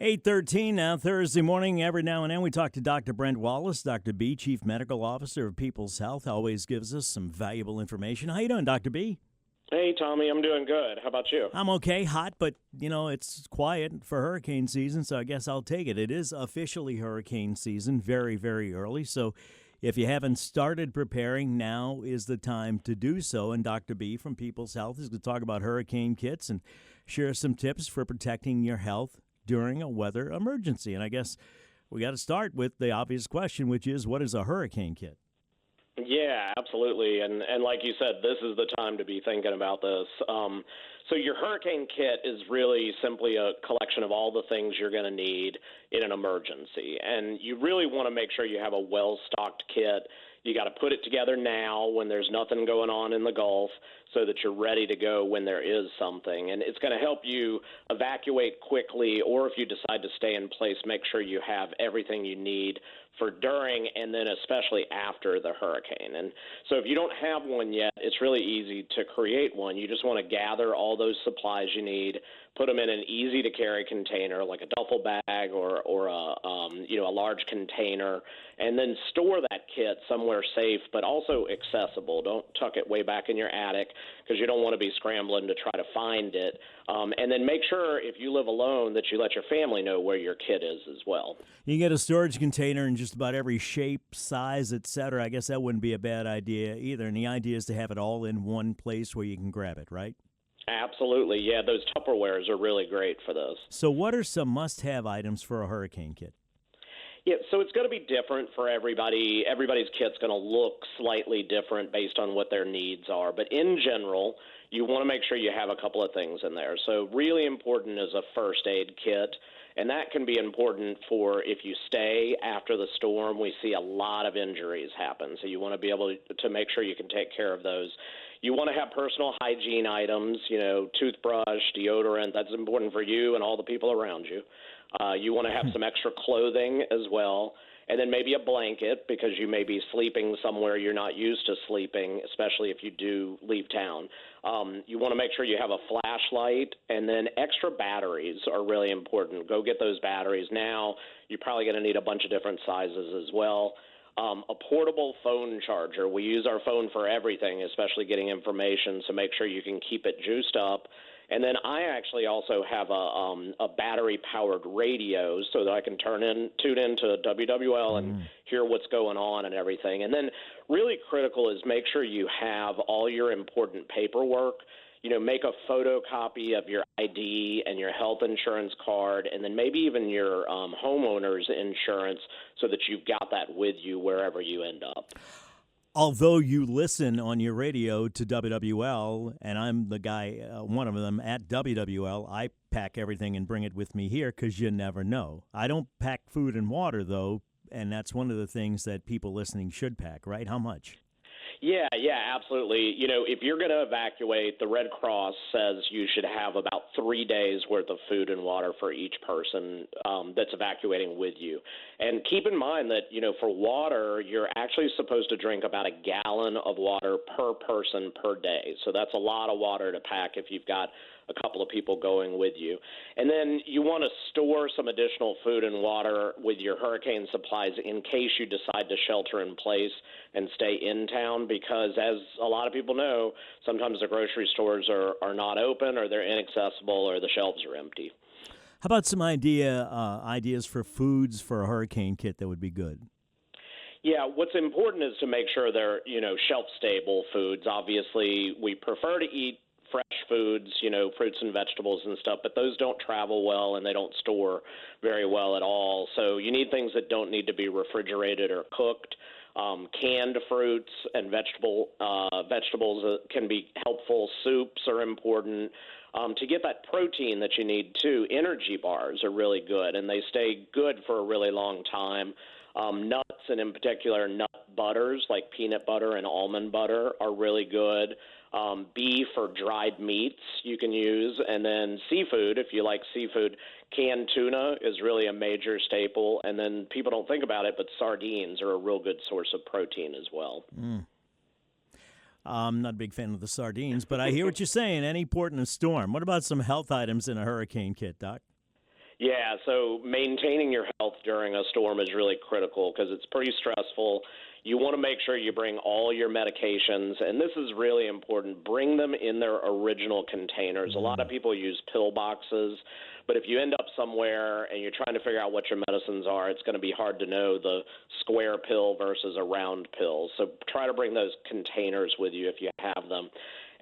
8:13 now, Thursday morning. Every now and then we talk to Dr. Brent Wallis, Dr. B, Chief Medical Officer of People's Health. Always gives us some valuable information. How you doing, Dr. B? Hey, Tommy, I'm doing good. How about you? I'm okay. Hot, but, it's quiet for hurricane season, so I guess I'll take it. It is officially hurricane season, very, very early. So if you haven't started preparing, now is the time to do so. And Dr. B from People's Health is going to talk about hurricane kits and share some tips for protecting your health during a weather emergency. And I guess we got to start with the obvious question, which is, what is a hurricane kit? Yeah, absolutely. And like you said, this is the time to be thinking about this. So your hurricane kit is really simply a collection of all the things you're going to need in an emergency. And you really want to make sure you have a well-stocked kit. You got to put it together now when there's nothing going on in the Gulf so that you're ready to go when there is something. And it's going to help you evacuate quickly, or if you decide to stay in place, make sure you have everything you need for during and then especially after the hurricane. And so if you don't have one yet, it's really easy to create one. You just want to gather all those supplies you need, put them in an easy-to-carry container like a duffel bag or a large container, and then store that kit somewhere safe but also accessible. Don't tuck it way back in your attic because you don't want to be scrambling to try to find it. And then make sure if you live alone that you let your family know where your kit is as well. You can get a storage container in just about every shape, size, etc. I guess that wouldn't be a bad idea either. And the idea is to have it all in one place where you can grab it, right? Absolutely. Yeah, those Tupperwares are really great for this. So what are some must-have items for a hurricane kit? Yeah, so it's going to be different for everybody. Everybody's kit's going to look slightly different based on what their needs are. But in general, you want to make sure you have a couple of things in there. So really important is a first aid kit. And that can be important for if you stay after the storm. We see a lot of injuries happen. So you want to be able to make sure you can take care of those. You want to have personal hygiene items, toothbrush, deodorant. That's important for you and all the people around you. You want to have some extra clothing as well, and then maybe a blanket because you may be sleeping somewhere you're not used to sleeping, especially if you do leave town. You want to make sure you have a flashlight, and then extra batteries are really important. Go get those batteries now. You're probably going to need a bunch of different sizes as well. A portable phone charger. We use our phone for everything, especially getting information, so make sure you can keep it juiced up. And then I actually also have a battery-powered radio so that I can tune into WWL and hear what's going on and everything. And then really critical is make sure you have all your important paperwork. Make a photocopy of your ID and your health insurance card, and then maybe even your homeowner's insurance so that you've got that with you wherever you end up. Although you listen on your radio to WWL, and I'm the guy, one of them at WWL, I pack everything and bring it with me here because you never know. I don't pack food and water, though, and that's one of the things that people listening should pack, right? How much? Yeah, absolutely. If you're going to evacuate, the Red Cross says you should have about 3 days worth of food and water for each person that's evacuating with you. And keep in mind that, for water, you're actually supposed to drink about a gallon of water per person per day. So that's a lot of water to pack if you've got a couple of people going with you. And then you want to store some additional food and water with your hurricane supplies in case you decide to shelter in place and stay in town, because as a lot of people know, sometimes the grocery stores are not open, or they're inaccessible, or the shelves are empty. How about some ideas for foods for a hurricane kit that would be good? Yeah, what's important is to make sure they're, shelf-stable foods. Obviously, we prefer to eat fresh foods, fruits and vegetables and stuff, but those don't travel well and they don't store very well at all. So you need things that don't need to be refrigerated or cooked. Canned fruits and vegetables can be helpful. Soups are important. To get that protein that you need, too, energy bars are really good, and they stay good for a really long time. Nuts, and in particular nut butters like peanut butter and almond butter, are really good. Beef or dried meats you can use. And then seafood, if you like seafood, canned tuna is really a major staple. And then people don't think about it, but sardines are a real good source of protein as well. I'm not a big fan of the sardines, but I hear what you're saying. Any port in a storm. What about some health items in a hurricane kit, Doc? Yeah, so maintaining your health during a storm is really critical because it's pretty stressful. You want to make sure you bring all your medications, and this is really important. Bring them in their original containers. A lot of people use pill boxes, but if you end up somewhere and you're trying to figure out what your medicines are, it's going to be hard to know the square pill versus a round pill. So try to bring those containers with you if you have them.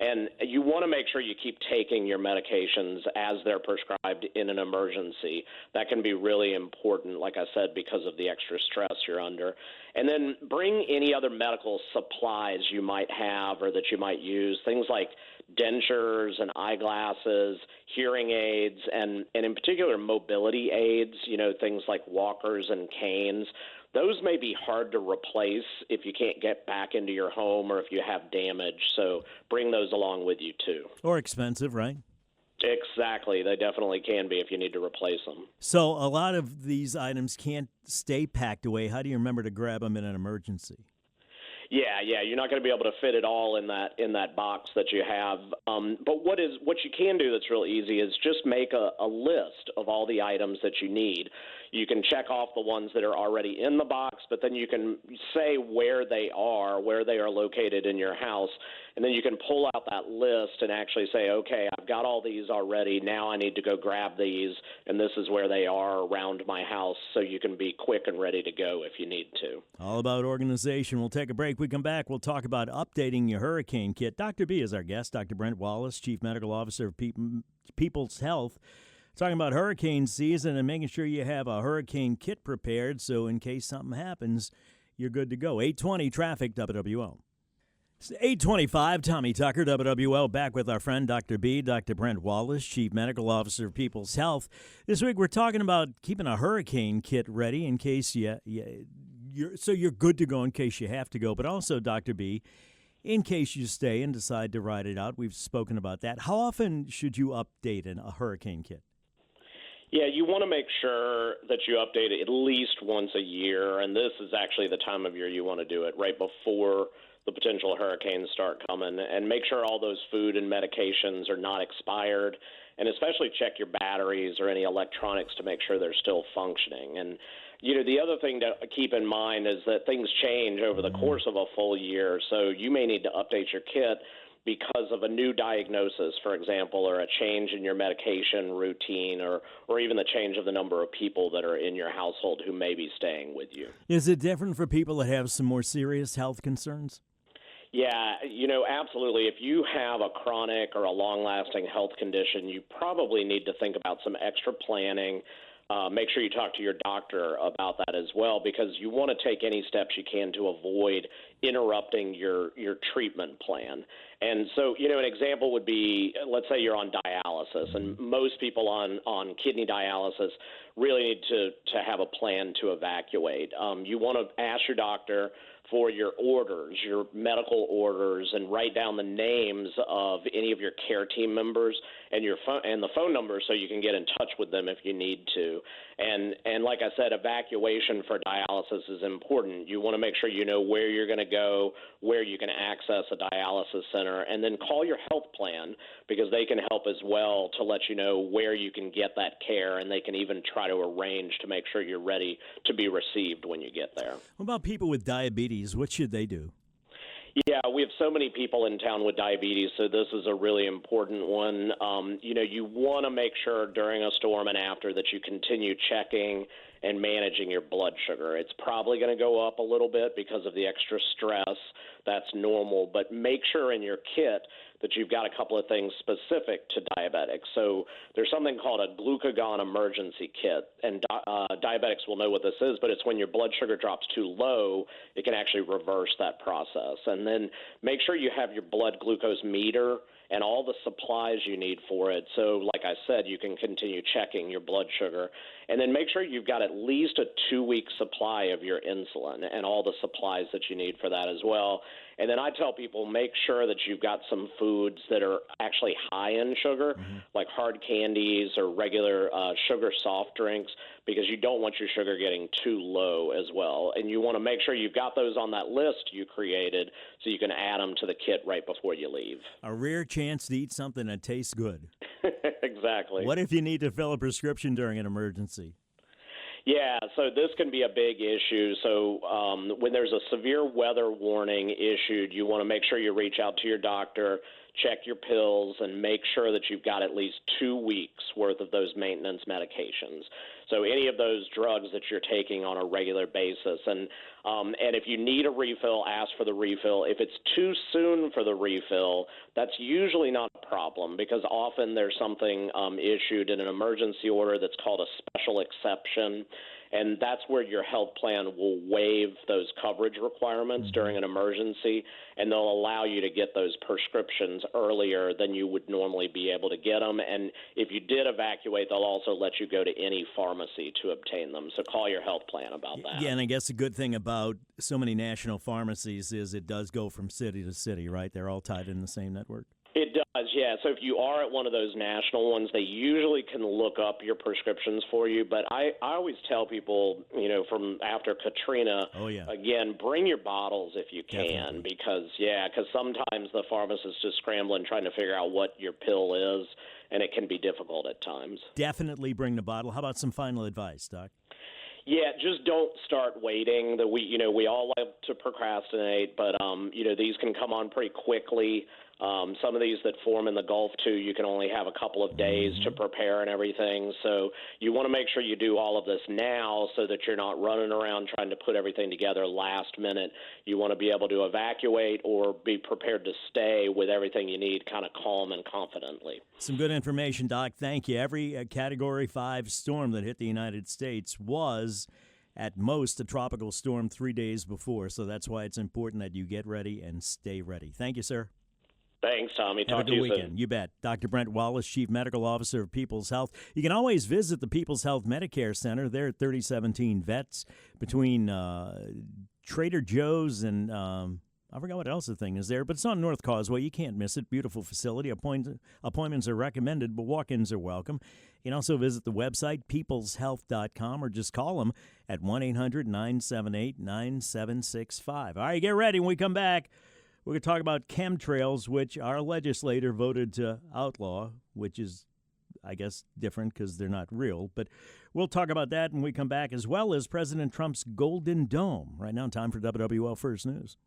And you want to make sure you keep taking your medications as they're prescribed in an emergency. That can be really important, like I said, because of the extra stress you're under. And then bring any other medical supplies you might have or that you might use, things like dentures and eyeglasses, hearing aids, and in particular mobility aids, things like walkers and canes. Those may be hard to replace if you can't get back into your home or if you have damage. So bring those along with you, too. Or expensive, right? Exactly. They definitely can be if you need to replace them. So a lot of these items can't stay packed away. How do you remember to grab them in an emergency? Yeah, you're not going to be able to fit it all in that box that you have. But what you can do that's real easy is just make a list of all the items that you need. You can check off the ones that are already in the box, but then you can say where they are located in your house, and then you can pull out that list and actually say, okay, I've got all these already. Now I need to go grab these, and this is where they are around my house, so you can be quick and ready to go if you need to. All about organization. We'll take a break. We come back, we'll talk about updating your hurricane kit. Dr. B is our guest, Dr. Brent Wallis, Chief Medical Officer of People's Health. Talking about hurricane season and making sure you have a hurricane kit prepared so in case something happens, you're good to go. 820 Traffic, WWL. It's 825, Tommy Tucker, WWL, back with our friend Dr. B, Dr. Brent Wallis, Chief Medical Officer of People's Health. This week we're talking about keeping a hurricane kit ready in case you're good to go in case you have to go. But also, Dr. B, in case you stay and decide to ride it out, we've spoken about that. How often should you update a hurricane kit? Yeah, you want to make sure that you update it at least once a year, and this is actually the time of year you want to do it, right before the potential hurricanes start coming, and make sure all those food and medications are not expired, and especially check your batteries or any electronics to make sure they're still functioning. And the other thing to keep in mind is that things change over the course of a full year, so you may need to update your kit because of a new diagnosis, for example, or a change in your medication routine, or even the change of the number of people that are in your household who may be staying with you. Is it different for people that have some more serious health concerns? Yeah, absolutely. If you have a chronic or a long-lasting health condition, you probably need to think about some extra planning. Make sure you talk to your doctor about that as well, because you want to take any steps you can to avoid interrupting your treatment plan. And so, an example would be, let's say you're on dialysis, and most people on kidney dialysis really need to have a plan to evacuate. You want to ask your doctor for your orders, your medical orders, and write down the names of any of your care team members and your phone and the phone number so you can get in touch with them if you need to. And like I said, evacuation for dialysis is important. You want to make sure you know where you're going to go, where you can access a dialysis center, and then call your health plan because they can help as well to let you know where you can get that care, and they can even try to arrange to make sure you're ready to be received when you get there. What about people with diabetes? What should they do? Yeah, we have so many people in town with diabetes, so this is a really important one. You want to make sure during a storm and after that you continue checking and managing your blood sugar. It's probably going to go up a little bit because of the extra stress. That's normal, but make sure in your kit that you've got a couple of things specific to diabetics. So there's something called a glucagon emergency kit, and diabetics will know what this is, but it's when your blood sugar drops too low, it can actually reverse that process. And then make sure you have your blood glucose meter and all the supplies you need for it. So like I said, you can continue checking your blood sugar. And then make sure you've got at least a 2-week supply of your insulin and all the supplies that you need for that as well. And then I tell people, make sure that you've got some foods that are actually high in sugar, like hard candies or regular sugar soft drinks, because you don't want your sugar getting too low as well. And you want to make sure you've got those on that list you created so you can add them to the kit right before you leave. A rare chance to eat something that tastes good. Exactly. What if you need to fill a prescription during an emergency? Yeah, so this can be a big issue. So when there's a severe weather warning issued, you want to make sure you reach out to your doctor, check your pills, and make sure that you've got at least 2 weeks worth of those maintenance medications. So any of those drugs that you're taking on a regular basis. And if you need a refill, ask for the refill. If it's too soon for the refill, that's usually not a problem, because often there's something issued in an emergency order that's called a special exception. And that's where your health plan will waive those coverage requirements during an emergency, and they'll allow you to get those prescriptions earlier than you would normally be able to get them. And if you did evacuate, they'll also let you go to any pharmacy to obtain them. So call your health plan about that. Yeah, and I guess the good thing about so many national pharmacies is it does go from city to city, right? They're all tied in the same network. It does, yeah. So if you are at one of those national ones, they usually can look up your prescriptions for you. But I always tell people, from after Katrina, again, bring your bottles if you can. Definitely. Because sometimes the pharmacist is scrambling trying to figure out what your pill is, and it can be difficult at times. Definitely bring the bottle. How about some final advice, Doc? Yeah, just don't start waiting. We all like to procrastinate, but these can come on pretty quickly. Some of these that form in the Gulf, too, you can only have a couple of days to prepare and everything. So you want to make sure you do all of this now so that you're not running around trying to put everything together last minute. You want to be able to evacuate or be prepared to stay with everything you need kind of calm and confidently. Some good information, Doc. Thank you. Every Category 5 storm that hit the United States was at most a tropical storm 3 days before. So that's why it's important that you get ready and stay ready. Thank you, sir. Thanks, Tommy. Have a good weekend. You bet. Dr. Brent Wallis, Chief Medical Officer of People's Health. You can always visit the People's Health Medicare Center. They're at 3017 Vets between Trader Joe's and I forgot what else the thing is there, but it's on North Causeway. You can't miss it. Beautiful facility. Appointments are recommended, but walk-ins are welcome. You can also visit the website, peopleshealth.com, or just call them at 1-800-978-9765. All right, get ready. When we come back, we're going to talk about chemtrails, which our legislator voted to outlaw, which is, I guess, different because they're not real. But we'll talk about that when we come back, as well as President Trump's Golden Dome. Right now, time for WWL First News.